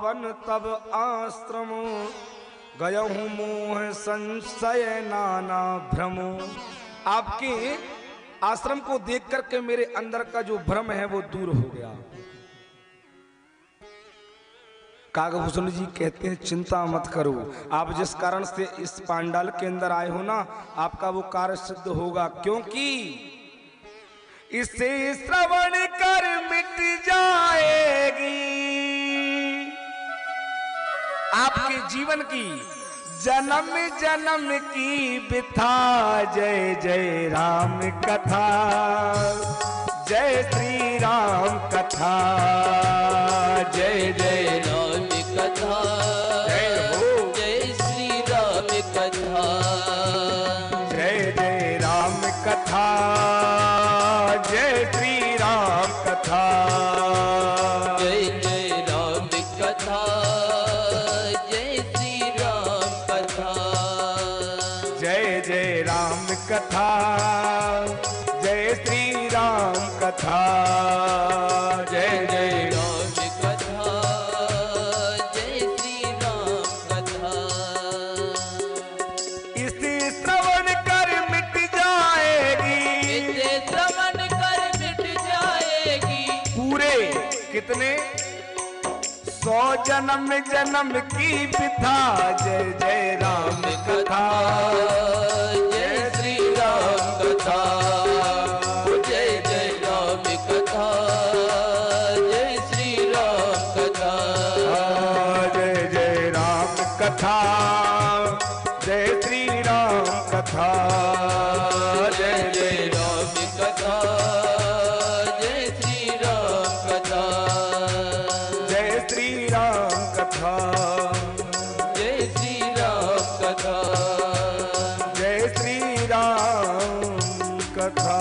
पावन तब आश्रम, गयहूँ मोह संशय नाना भ्रम। आपके आश्रम को देख करके मेरे अंदर का जो भ्रम है वो दूर हो गया। काकभूषण जी कहते हैं चिंता मत करो, आप जिस कारण से इस पांडाल के अंदर आए हो ना, आपका वो कार्य सिद्ध होगा, क्योंकि इसे श्रवण कर मिट जाएगी आपके जीवन की जन्म जन्म की बिथा। जय जय राम कथा, जय श्री राम कथा, जय जय राम कथा, जय हो, जय श्री राम कथा, जय जय राम कथा, जय श्री राम कथा, जय जय राम कथा, जय श्री राम कथा, जय जय राम कथा, जय श्री राम कथा, जय जय राम कथा, जय श्री राम कथा। इसे श्रवण कर मिट जाएगी, इसे श्रवण कर मिट जाएगी पूरे कितने 100 जन्म जन्म की बिथा। जय जय राम कथा, जय श्री राम कथा, जय जय राम कथा, जय श्री राम कथा, जय जय राम कथा, जय श्री राम कथा, जय जय राम कथा, जय श्री राम कथा, जय श्री राम कथा, जय श्री राम कथा, जय श्री राम कथा।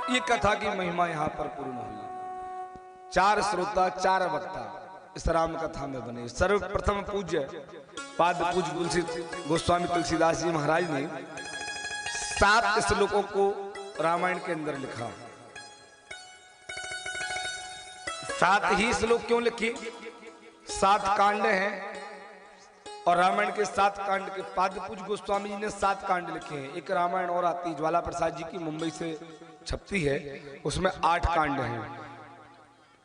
ये कथा की महिमा यहाँ पर पूर्ण हुई। 4 श्रोता 4 वक्ता इस राम कथा में बने। सर्वप्रथम पूज्य पाद पूज्य तुलसी गोस्वामी तुलसीदास जी महाराज ने 7 श्लोकों को रामायण के अंदर लिखा। 7 ही श्लोक क्यों लिखे? 7 कांड हैं और रामायण के 7 कांड के पाद पूज्य गोस्वामी जी ने 7 कांड लिखे हैं। एक रामायण और आती ज्वाला प्रसाद जी की मुंबई से छपती है, उसमें 8 कांड हैं।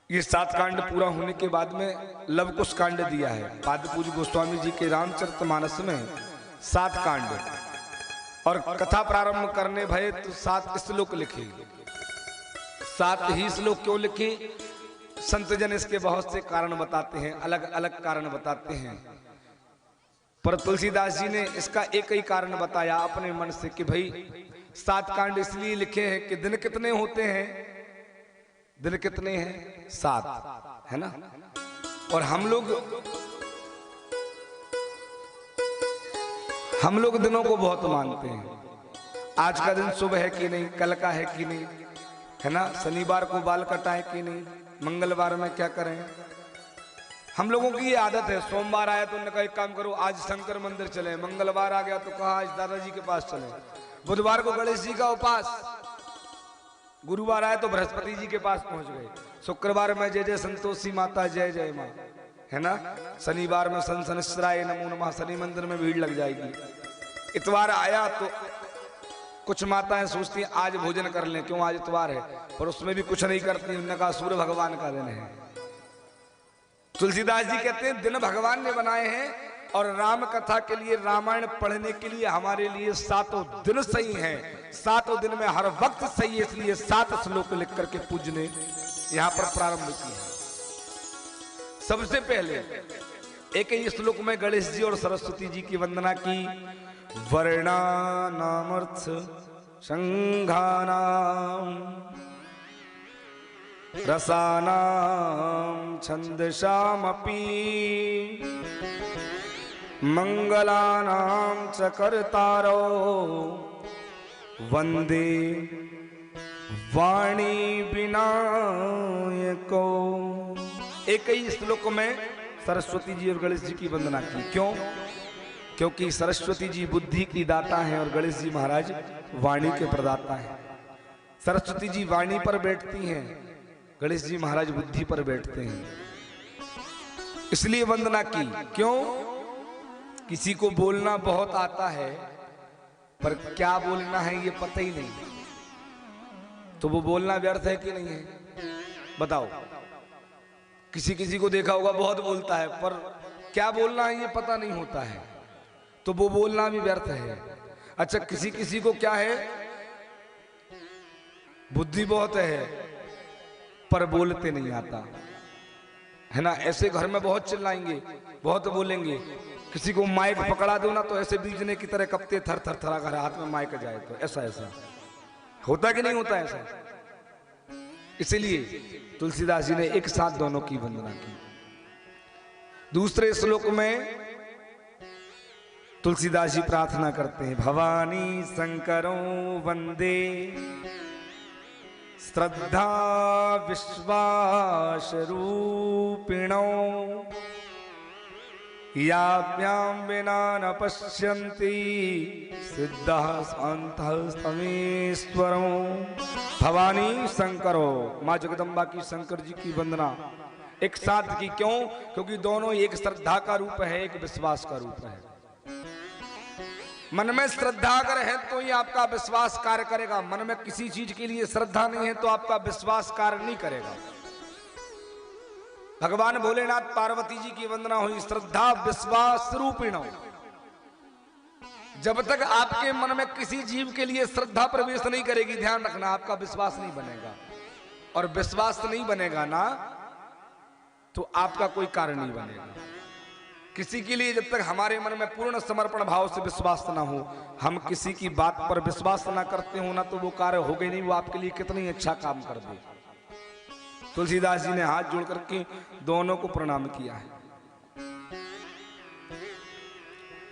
ये 7 कांड पूरा होने के बाद में लव कुश कांड दिया है। पाद पूज्य गोस्वामी जी के रामचरितमानस में 7 कांड और कथा प्रारंभ करने भये तो 7 श्लोक लिखे। 7 ही श्लोक क्यों लिखे? संत जन इसके बहुत से कारण बताते हैं, अलग अलग कारण बताते हैं, पर तुलसीदास जी ने इसका एक ही कारण बताया अपने मन से कि भाई 7 कांड इसलिए लिखे हैं कि दिन कितने होते हैं? दिन कितने हैं? 7 है ना। और हम लोग दिनों को बहुत मानते हैं। आज का दिन शुभ है कि नहीं, कल का है कि नहीं, है ना। शनिवार को बाल कटाएं कि नहीं, मंगलवार में क्या करें। हम लोगों की ये आदत है, सोमवार आया तो उन्होंने कहा एक काम करो आज शंकर मंदिर चले, मंगलवार आ गया तो कहा आज दादाजी के पास चले, बुधवार को गणेश जी का उपास, गुरुवार आया तो बृहस्पति जी के पास पहुंच गए, शुक्रवार में जय जय संतोषी माता जय जय माँ, है ना। शनिवार में सन शनिश्चराय नमो नमः, शनि मंदिर में भीड़ लग जाएगी। इतवार आया तो कुछ माताएं सोचती हैं आज भोजन कर लें, क्यों आज इतवार है, पर उसमें भी कुछ नहीं करती। उन्होंने कहा सूर्य भगवान का दिन है। तुलसीदास जी कहते हैं दिन भगवान ने बनाए हैं और राम कथा के लिए, रामायण पढ़ने के लिए हमारे लिए 7 दिन सही हैं। 7 दिन में हर वक्त सही है, इसलिए 7 श्लोक लिख करके पूज्य ने यहां पर प्रारंभ किया। सबसे पहले एक ही श्लोक में गणेश जी और सरस्वती जी की वंदना की। वर्णानामर्थ संघानाम रसानाम छंदसामपि मंगलानां च कर्तारो वंदे वाणी विनायको। एक ही श्लोक में सरस्वती जी और गणेश जी की वंदना की। क्यों? क्योंकि सरस्वती जी बुद्धि की दाता हैं और गणेश जी महाराज वाणी के प्रदाता हैं। सरस्वती जी वाणी पर बैठती हैं, गणेश जी महाराज बुद्धि पर बैठते हैं, इसलिए वंदना की। क्यों? किसी को बोलना बहुत आता है पर क्या बोलना है ये पता ही नहीं, तो वो बोलना व्यर्थ है कि नहीं है? बताओ। किसी किसी को देखा होगा बहुत बोलता है पर क्या बोलना है ये पता नहीं होता है, तो वो बोलना भी व्यर्थ है। अच्छा, किसी किसी को क्या है, बुद्धि बहुत है पर बोलते नहीं आता है ना। ऐसे घर में बहुत चिल्लाएंगे, बहुत बोलेंगे, किसी को माइक पकड़ा दो ना तो ऐसे बीजने की तरह कपते थर थर थरा कर हाथ में माइक जाए, तो ऐसा ऐसा होता कि नहीं होता ऐसा? इसलिए तुलसीदास जी ने एक साथ दोनों की वंदना की। दूसरे श्लोक में तुलसीदास जी प्रार्थना करते हैं, भवानी शंकरों वंदे श्रद्धा विश्वास रूपिणो याभ्याम विना न पश्यन्ति सिद्धः शान्तः तमेश्वरो। भवानी शंकरो, माँ जगदम्बा की शंकर जी की वंदना एक साथ की। क्यों? क्योंकि दोनों एक श्रद्धा का रूप है, एक विश्वास का रूप है। मन में श्रद्धा अगर है तो ही आपका विश्वास कार्य करेगा। मन में किसी चीज के लिए श्रद्धा नहीं है तो आपका विश्वास कार्य नहीं करेगा। भगवान भोलेनाथ पार्वती जी की वंदना हुई, श्रद्धा विश्वास रूपिणो। जब तक आपके मन में किसी जीव के लिए श्रद्धा प्रवेश नहीं करेगी, ध्यान रखना, आपका विश्वास नहीं बनेगा। और विश्वास नहीं बनेगा ना तो आपका कोई कार्य नहीं बनेगा। किसी के लिए जब तक हमारे मन में पूर्ण समर्पण भाव से विश्वास ना हो, हम किसी की बात पर विश्वास ना करते हो ना, तो वो कार्य हो गई नहीं, वो आपके लिए कितनी अच्छा काम कर दे। तुलसीदास जी ने हाथ जोड़ करके दोनों को प्रणाम किया है।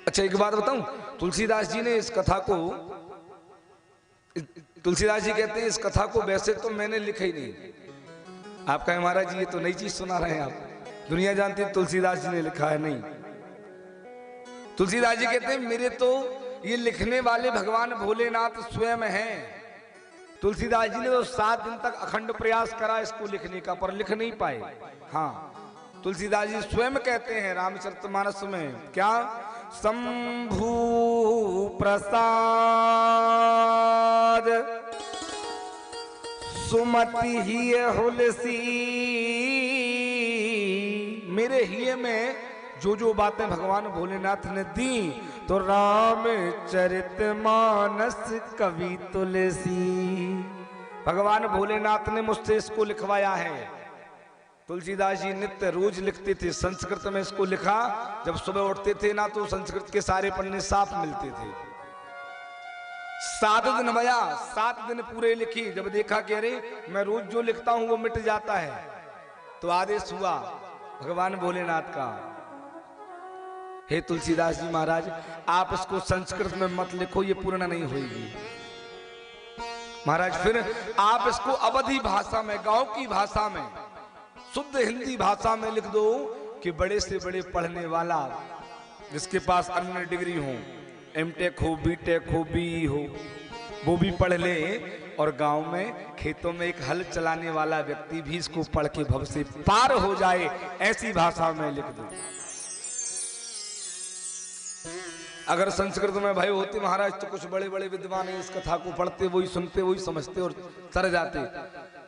अच्छा, एक बात बताऊं, तुलसीदास जी ने इस कथा को, तुलसीदास जी कहते हैं इस कथा को वैसे तो मैंने लिखा ही नहीं। आप कहें महाराज जी ये तो नई चीज सुना रहे हैं आप, दुनिया जानती है तुलसीदास जी ने लिखा है। नहीं, तुलसीदास जी कहते हैं मेरे तो ये लिखने वाले भगवान भोलेनाथ स्वयं हैं। तुलसीदास जी ने तो 7 दिन तक अखंड प्रयास करा इसको लिखने का, पर लिख नहीं पाए। हाँ, तुलसीदास जी स्वयं कहते हैं रामचरितमानस में, क्या? शंभु प्रसाद सुमति ही हुलसी। मेरे हिये में जो जो बातें भगवान भोलेनाथ ने दी तो रामचरितमानस कवि तुलसी, भगवान भोलेनाथ ने मुझसे इसको लिखवाया है। तुलसीदास जी नित्य रोज लिखते थे, संस्कृत में इसको लिखा। जब सुबह उठते थे ना तो संस्कृत के सारे पन्ने साफ मिलते थे। 7 दिन भया, 7 दिन पूरे लिखी। जब देखा कि अरे मैं रोज जो लिखता हूं वो मिट जाता है, तो आदेश हुआ भगवान भोलेनाथ का, हे तुलसीदास जी महाराज आप इसको संस्कृत में मत लिखो, ये पूर्ण नहीं होगी। महाराज फिर आप इसको अवधी भाषा में, गांव की भाषा में, शुद्ध हिंदी भाषा में लिख दो कि बड़े से बड़े पढ़ने वाला, जिसके पास अन्य डिग्री हो, एमटेक हो, बीटेक हो, बीई हो, वो भी पढ़ ले। और गांव में खेतों में एक हल चलाने वाला व्यक्ति भी इसको पढ़ के भव से पार हो जाए, ऐसी भाषा में लिख दो। अगर संस्कृत में भय होते महाराज तो कुछ बड़े बड़े विद्वान इस कथा को पढ़ते, वही सुनते, वही समझते और तर जाते,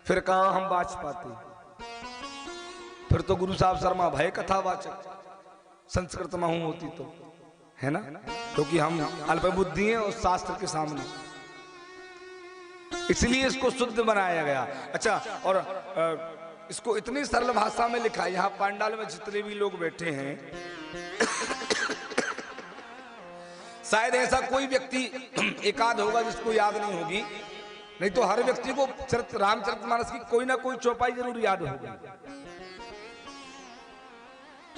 फिर कहां हम बाच पाते। फिर तो गुरु साहब शर्मा भय कथावाचक संस्कृत में हूं होती तो, है ना, क्योंकि हम अल्प बुद्धि हैं उस शास्त्र के सामने, इसलिए इसको शुद्ध बनाया गया। अच्छा, और इसको इतनी सरल भाषा में लिखा। यहाँ पांडाल में जितने भी लोग बैठे हैं शायद ऐसा कोई व्यक्ति एकाध होगा जिसको याद नहीं होगी, नहीं तो हर व्यक्ति को रामचरितमानस की कोई ना कोई चौपाई जरूर याद होगी।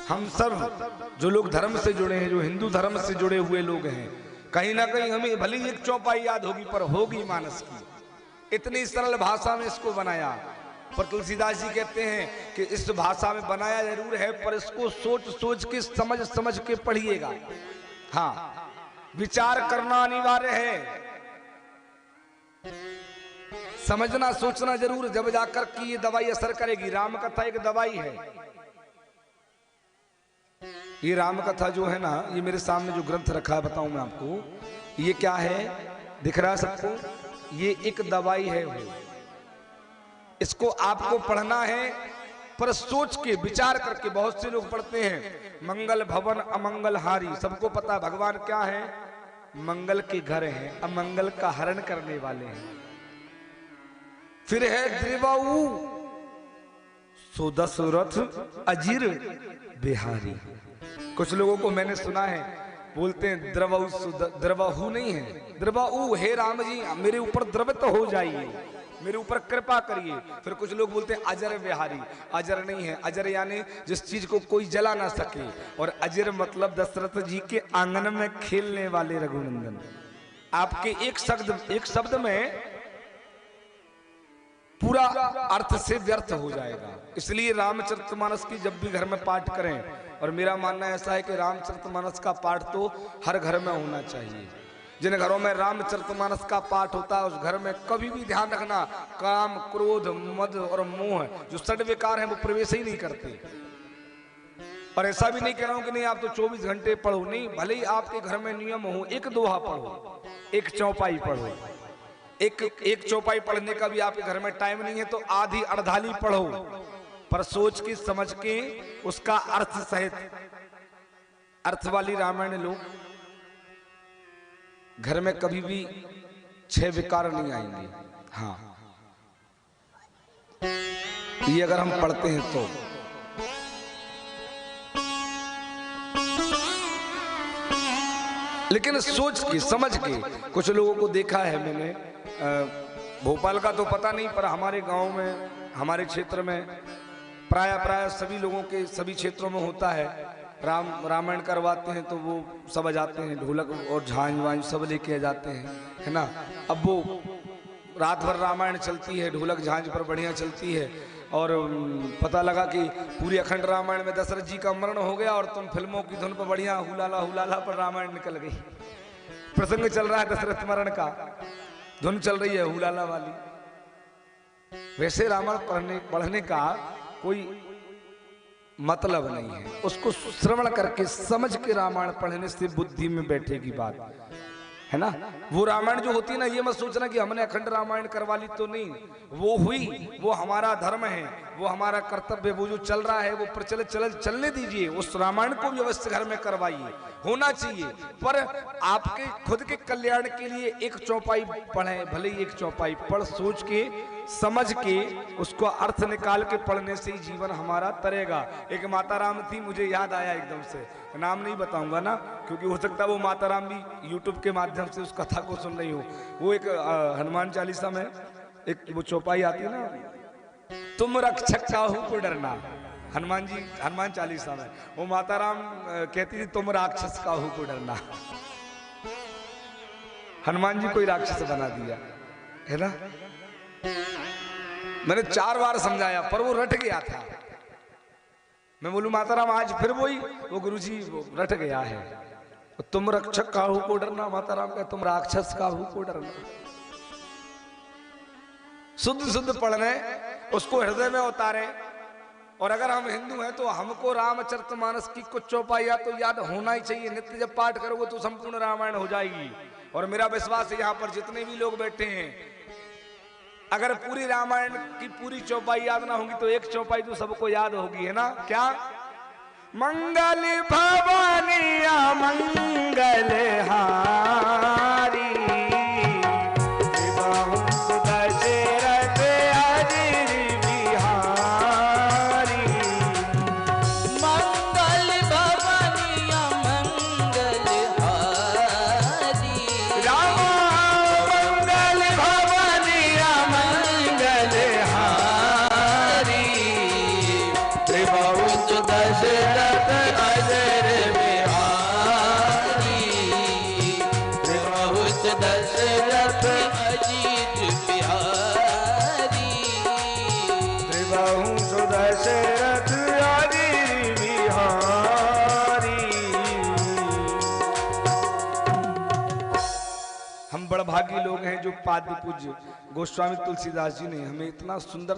हम सब जो लोग धर्म से जुड़े हैं, जो हिंदू धर्म से जुड़े हुए लोग हैं, कहीं ना कहीं हमें भले ही एक चौपाई याद होगी पर होगी मानस की। इतनी सरल भाषा में इसको बनाया। पर तुलसीदास जी कहते हैं कि इस भाषा में बनाया जरूर है पर इसको सोच सोच के, समझ समझ के पढ़िएगा। हाँ, विचार करना अनिवार्य है। समझना सोचना जरूर, जब जाकर कि ये दवाई असर करेगी। राम कथा एक दवाई है। ये राम कथा जो है ना, ये मेरे सामने जो ग्रंथ रखा है, बताऊं मैं आपको, ये क्या है, दिख रहा है सबको? ये एक दवाई है। इसको आपको पढ़ना है, पर सोच के विचार करके। बहुत से लोग पढ़ते हैं मंगल भवन अमंगल हारी। सबको पता भगवान क्या है, मंगल के घर हैं, अमंगल का हरण करने वाले हैं। फिर है द्रिवाऊ सो दशरथ अजीर बिहारी। कुछ लोगों को मैंने सुना है बोलते हैं द्रवाहू नहीं है, द्रवाऊ। हे राम जी मेरे ऊपर द्रवित हो जाइए, मेरे ऊपर कृपा करिए। फिर कुछ लोग बोलते हैं अजर बिहारी। अजर नहीं है, अजर यानी जिस चीज को कोई जला ना सके, और अजर मतलब दशरथ जी के आंगन में खेलने वाले रघुनंदन। आपके एक शब्द में पूरा अर्थ से व्यर्थ हो जाएगा। इसलिए रामचरितमानस की जब भी घर में पाठ करें, और मेरा मानना ऐसा है कि रामचरितमानस का पाठ तो हर घर में होना चाहिए। जिन घरों में रामचरितमानस का पाठ होता है उस घर में कभी भी ध्यान रखना, काम क्रोध मद और मोह जो षड विकार हैं वो प्रवेश ही नहीं करते। और ऐसा भी नहीं कह रहा हूं कि नहीं आप तो 24 घंटे पढ़ो, नहीं, भले ही आपके घर में नियम हो, एक दोहा पढ़ो, एक चौपाई पढ़ो। एक चौपाई पढ़ने का भी आपके घर में टाइम नहीं है तो आधी अर्धाली पढ़ो, पर सोच के समझ के उसका अर्थ सहित। अर्थ वाली रामायण लोग घर में कभी भी 6 विकार नहीं आएंगे। हाँ, ये अगर हम पढ़ते हैं तो। लेकिन सोच के समझ के, कुछ लोगों को देखा है मैंने, भोपाल का तो पता नहीं, पर हमारे गांव में, हमारे क्षेत्र में प्राय सभी लोगों के सभी क्षेत्रों में होता है। रामायण करवाते हैं तो वो सब आ जाते हैं, ढोलक और झांझ वांझ सब लेके आ जाते हैं, है ना। अब वो रात भर रामायण चलती है, ढोलक झांझ पर बढ़िया चलती है, और पता लगा कि पूरी अखंड रामायण में दशरथ जी का मरण हो गया, और तुम फिल्मों की धुन पर बढ़िया हुलाला पर रामायण निकल गई। प्रसंग चल रहा है दशरथ मरण का, धुन चल रही है हुलाला वाली। वैसे रामायण पढ़ने का कोई मतलब नहीं है। उसको श्रवण करके समझ के रामायण पढ़ने से बुद्धि में बैठेगी बात, है ना। वो रामायण जो होती है ना, ये मत सोचना कि हमने अखंड रामायण करवा ली तो नहीं, वो हुई, वो हमारा धर्म है, वो हमारा कर्तव्य, वो जो चल रहा है वो प्रचलित चलने दीजिए। उस रामायण को भी अवश्य घर में करवाइए, होना चाहिए, पर आपके खुद के कल्याण के लिए एक चौपाई पढ़े, भले ही एक चौपाई पढ़, सोच के समझ के उसको अर्थ निकाल के पढ़ने से ही जीवन हमारा तरेगा। एक माता राम थी, मुझे याद आया एकदम से, नाम नहीं बताऊंगा ना, क्योंकि हो सकता है वो माता राम भी यूट्यूब के माध्यम से उस कथा को सुन रही हो। वो एक हनुमान चालीसा में एक वो चौपाई आती है ना, तुम रक्षक काहू को डरना। हनुमान जी, हनुमान चालीसा में वो माता राम कहती थी तुम राक्षस काहू को डरना। हनुमान जी कोई राक्षस बना दिया, है ना। मैंने 4 बार समझाया पर वो रट गया था। मैं बोलूं माता राम आज फिर वही, वो गुरुजी रट गया है, तुम रक्षक काहू को डरना। माता राम का तुम राक्षस काहू को डरना। शुद्ध पढ़ने, उसको हृदय में उतारे। और अगर हम हिंदू हैं तो हमको रामचरितमानस की कुछ चौपाइयां तो याद होना ही चाहिए। नित्य जब पाठ करोगे तो संपूर्ण रामायण हो जाएगी। और मेरा विश्वास है यहाँ पर जितने भी लोग बैठे हैं, अगर पूरी रामायण की पूरी चौपाई याद ना होगी तो एक चौपाई तो सबको याद होगी, है ना। क्या? मंगल भवनिया मंगल हारी, भागी लोग हैं जो पाद्य पूज्य गोस्वामी तुलसीदास जी ने हमें इतना सुंदर